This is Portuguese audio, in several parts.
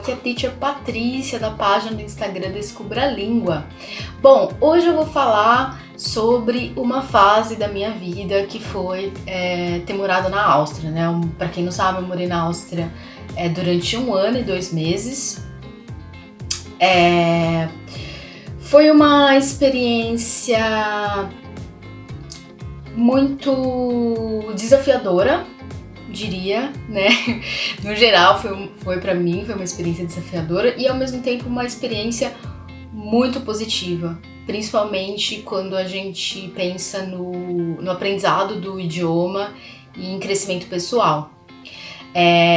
aqui é a Teacher Patrícia, da página do Instagram Descubra a Língua. Bom, hoje eu vou falar sobre uma fase da minha vida que foi ter morado na Áustria, né? Pra quem não sabe, eu morei na Áustria durante 1 ano e 2 meses. Foi uma experiência muito desafiadora, diria, né? No geral, foi pra mim, foi uma experiência desafiadora e ao mesmo tempo uma experiência muito positiva, principalmente quando a gente pensa no aprendizado do idioma e em crescimento pessoal.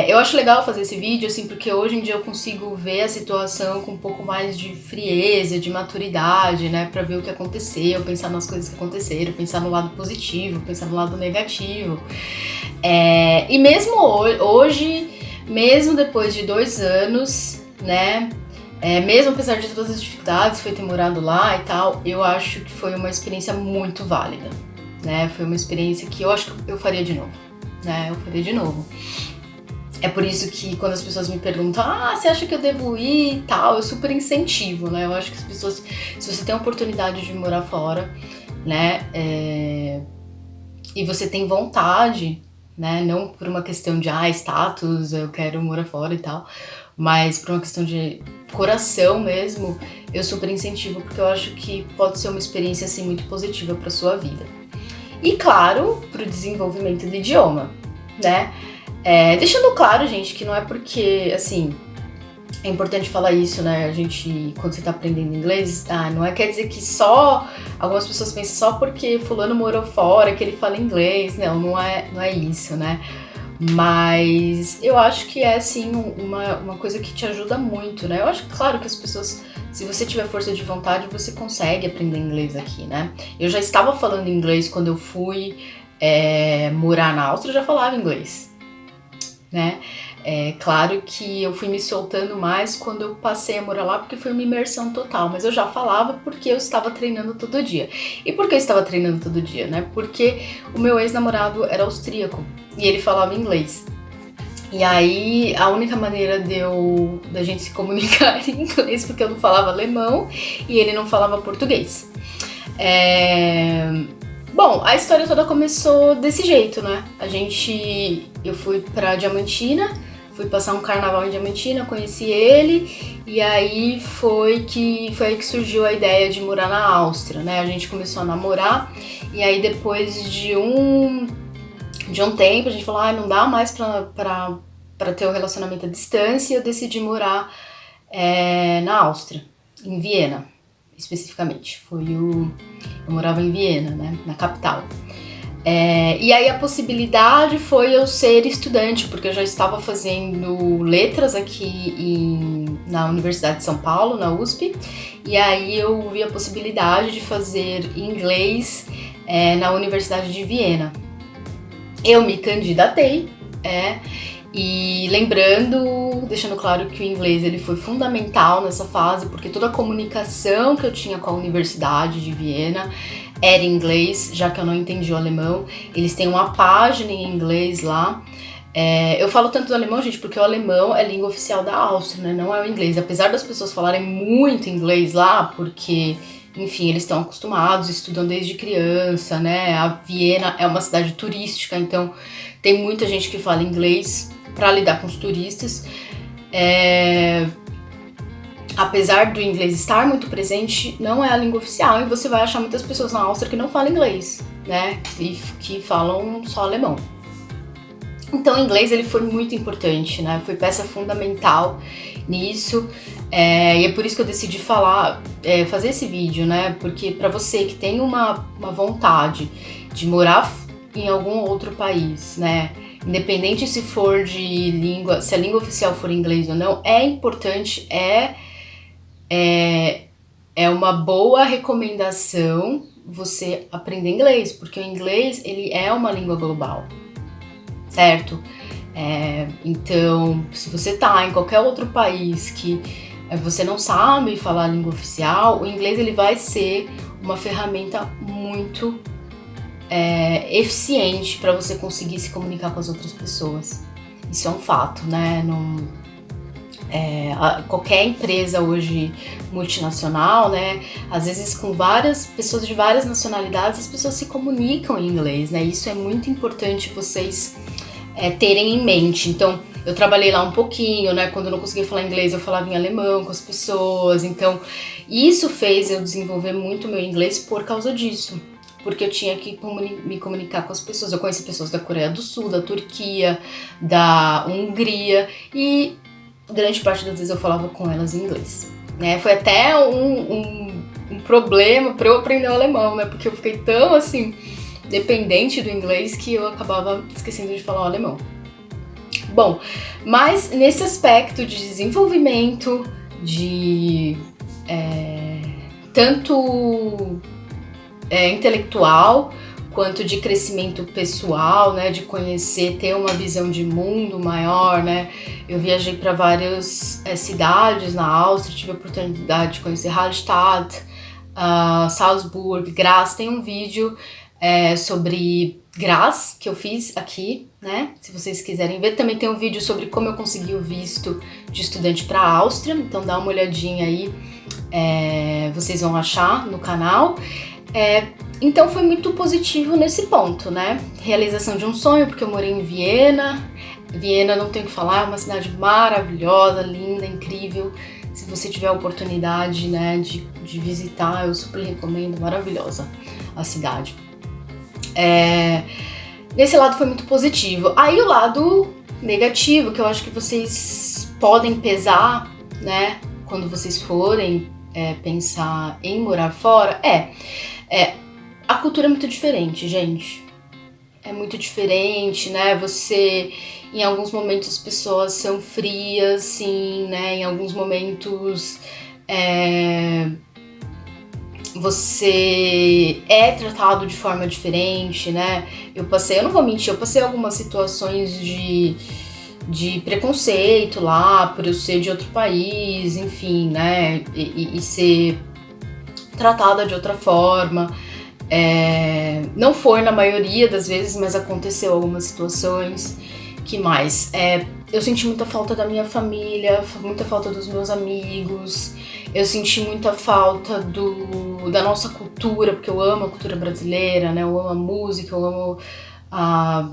Eu acho legal fazer esse vídeo, assim, porque hoje em dia eu consigo ver a situação com um pouco mais de frieza, de maturidade, né, pra ver o que aconteceu, pensar nas coisas que aconteceram, pensar no lado positivo, pensar no lado negativo. E mesmo hoje, mesmo depois de 2 anos, né, mesmo apesar de todas as dificuldades, foi ter morado lá e tal, eu acho que foi uma experiência muito válida, né, foi uma experiência que eu acho que eu faria de novo, né, eu faria de novo. É por isso que quando as pessoas me perguntam, você acha que eu devo ir e tal, eu super incentivo, né? Eu acho que as pessoas, se você tem a oportunidade de morar fora, né, e você tem vontade, né, não por uma questão de, status, eu quero morar fora e tal, mas por uma questão de coração mesmo, eu super incentivo, porque eu acho que pode ser uma experiência, assim, muito positiva pra sua vida. E, claro, pro desenvolvimento do idioma, né? Deixando claro, gente, que não é porque, assim, é importante falar isso, né, quando você tá aprendendo inglês, não quer dizer que algumas pessoas pensam só porque fulano morou fora, que ele fala inglês, não é isso, né, mas eu acho que é, sim, uma coisa que te ajuda muito, né, eu acho, claro, que as pessoas, se você tiver força de vontade, você consegue aprender inglês aqui, né, eu já estava falando inglês quando eu fui morar na Áustria, eu já falava inglês, né? Claro que eu fui me soltando mais quando eu passei a morar lá, porque foi uma imersão total, mas eu já falava porque eu estava treinando todo dia. E por que eu estava treinando todo dia, né? Porque o meu ex-namorado era austríaco e ele falava inglês. E aí a única maneira da gente se comunicar era em inglês, porque eu não falava alemão e ele não falava português. Bom, a história toda começou desse jeito, né? Eu fui pra Diamantina, fui passar um carnaval em Diamantina, conheci ele, e aí foi aí que surgiu a ideia de morar na Áustria, né? A gente começou a namorar, e aí depois de um tempo a gente falou, não dá mais pra ter o relacionamento à distância, e eu decidi morar na Áustria, em Viena, especificamente. Eu morava em Viena, né, na capital. E aí a possibilidade foi eu ser estudante, porque eu já estava fazendo letras aqui na Universidade de São Paulo, na USP, e aí eu vi a possibilidade de fazer inglês na Universidade de Viena. Eu me candidatei, e deixando claro que o inglês ele foi fundamental nessa fase, porque toda a comunicação que eu tinha com a Universidade de Viena era em inglês, já que eu não entendi o alemão. Eles têm uma página em inglês lá. Eu falo tanto do alemão, gente, porque o alemão é língua oficial da Áustria, né? Não é o inglês. Apesar das pessoas falarem muito inglês lá, porque, enfim, eles estão acostumados, estudam desde criança, né? A Viena é uma cidade turística, então tem muita gente que fala inglês para lidar com os turistas. Apesar do inglês estar muito presente, não é a língua oficial e você vai achar muitas pessoas na Áustria que não falam inglês, né? E que falam só alemão. Então o inglês ele foi muito importante, né? Foi peça fundamental nisso. E é por isso que eu decidi fazer esse vídeo, né? Porque para você que tem uma vontade de morar em algum outro país, né? Independente se a língua oficial for inglês ou não, é importante, é uma boa recomendação você aprender inglês, porque o inglês ele é uma língua global, certo? Então, se você tá em qualquer outro país que você não sabe falar a língua oficial, o inglês ele vai ser uma ferramenta muito eficiente para você conseguir se comunicar com as outras pessoas. Isso é um fato, né? Qualquer empresa hoje multinacional, né, às vezes com várias pessoas de várias nacionalidades, as pessoas se comunicam em inglês, né, isso é muito importante vocês terem em mente. Então, eu trabalhei lá um pouquinho, né, quando eu não conseguia falar inglês, eu falava em alemão com as pessoas, então isso fez eu desenvolver muito meu inglês por causa disso, porque eu tinha que me comunicar com as pessoas. Eu conheci pessoas da Coreia do Sul, da Turquia, da Hungria, e grande parte das vezes eu falava com elas em inglês, né? Foi até um problema para eu aprender o alemão, né? Porque eu fiquei tão, assim, dependente do inglês que eu acabava esquecendo de falar o alemão. Bom, mas nesse aspecto de desenvolvimento, de tanto intelectual, quanto de crescimento pessoal, né, de conhecer, ter uma visão de mundo maior, né. Eu viajei para várias cidades na Áustria, tive a oportunidade de conhecer Hallstatt, Salzburg, Graz. Tem um vídeo sobre Graz que eu fiz aqui, né, se vocês quiserem ver. Também tem um vídeo sobre como eu consegui o visto de estudante para a Áustria, então dá uma olhadinha aí, vocês vão achar no canal. Então foi muito positivo nesse ponto, né? Realização de um sonho, porque eu morei em Viena. Viena, não tenho o que falar, é uma cidade maravilhosa, linda, incrível. Se você tiver a oportunidade, né, de visitar, eu super recomendo, maravilhosa a cidade. Nesse lado foi muito positivo. Aí o lado negativo, que eu acho que vocês podem pesar, né, quando vocês forem pensar em morar fora, a cultura é muito diferente, gente. É muito diferente, né? Em alguns momentos as pessoas são frias, sim, né? Em alguns momentos você é tratado de forma diferente, né? Eu não vou mentir, eu passei algumas situações de preconceito lá, por eu ser de outro país, enfim, né? E ser tratada de outra forma. Não foi na maioria das vezes, mas aconteceu algumas situações. Que mais? Eu senti muita falta da minha família, muita falta dos meus amigos, eu senti muita falta da nossa cultura, porque eu amo a cultura brasileira, né? Eu amo a música, eu amo a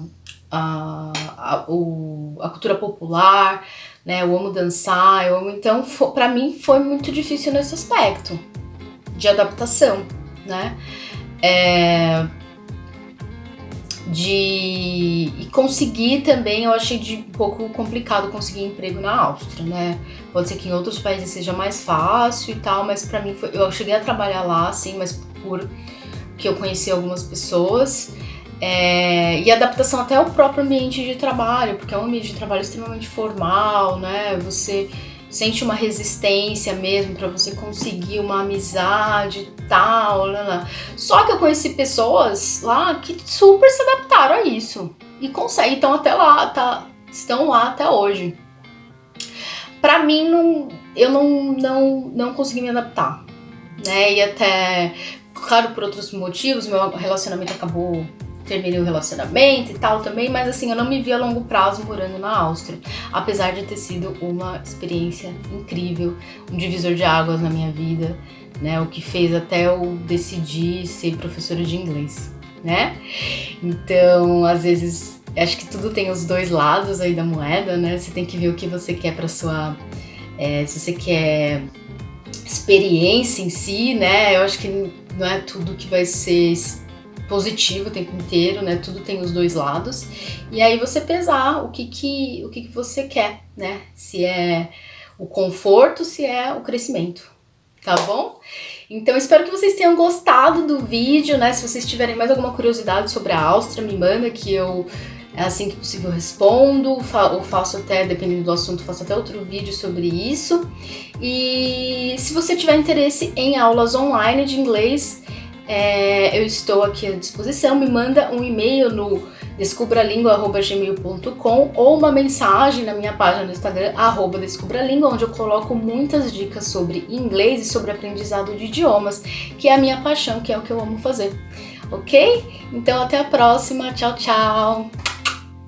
cultura popular, né? Eu amo dançar, então pra mim foi muito difícil nesse aspecto de adaptação, né? E conseguir também, eu achei um pouco complicado conseguir emprego na Áustria, né? Pode ser que em outros países seja mais fácil e tal, mas pra mim eu cheguei a trabalhar lá, assim, mas porque eu conheci algumas pessoas. E adaptação até ao próprio ambiente de trabalho, porque é um ambiente de trabalho extremamente formal, né? Você sente uma resistência mesmo pra você conseguir uma amizade e tal, né? Só que eu conheci pessoas lá que super se adaptaram a isso e conseguem, estão lá até hoje. Pra mim, eu não consegui me adaptar, né? E até, claro, por outros motivos, meu relacionamento acabou, terminei o relacionamento e tal também, mas assim, eu não me vi a longo prazo morando na Áustria, apesar de ter sido uma experiência incrível, um divisor de águas na minha vida, né, o que fez até eu decidir ser professora de inglês, né? Então, às vezes, acho que tudo tem os dois lados aí da moeda, né? Você tem que ver o que você quer pra sua... se você quer experiência em si, né? Eu acho que não é tudo que vai ser positivo o tempo inteiro, né? Tudo tem os dois lados. E aí você pesar o que você quer, né? Se é o conforto, se é o crescimento, tá bom? Então espero que vocês tenham gostado do vídeo, né? Se vocês tiverem mais alguma curiosidade sobre a Áustria, me manda que eu, assim que possível, respondo, ou faço até, dependendo do assunto, faço até outro vídeo sobre isso. E se você tiver interesse em aulas online de inglês, eu estou aqui à disposição. Me manda um e-mail no descubralingua@gmail.com ou uma mensagem na minha página no Instagram, @descubralingua, onde eu coloco muitas dicas sobre inglês e sobre aprendizado de idiomas, que é a minha paixão, que é o que eu amo fazer, ok? Então até a próxima, tchau, tchau!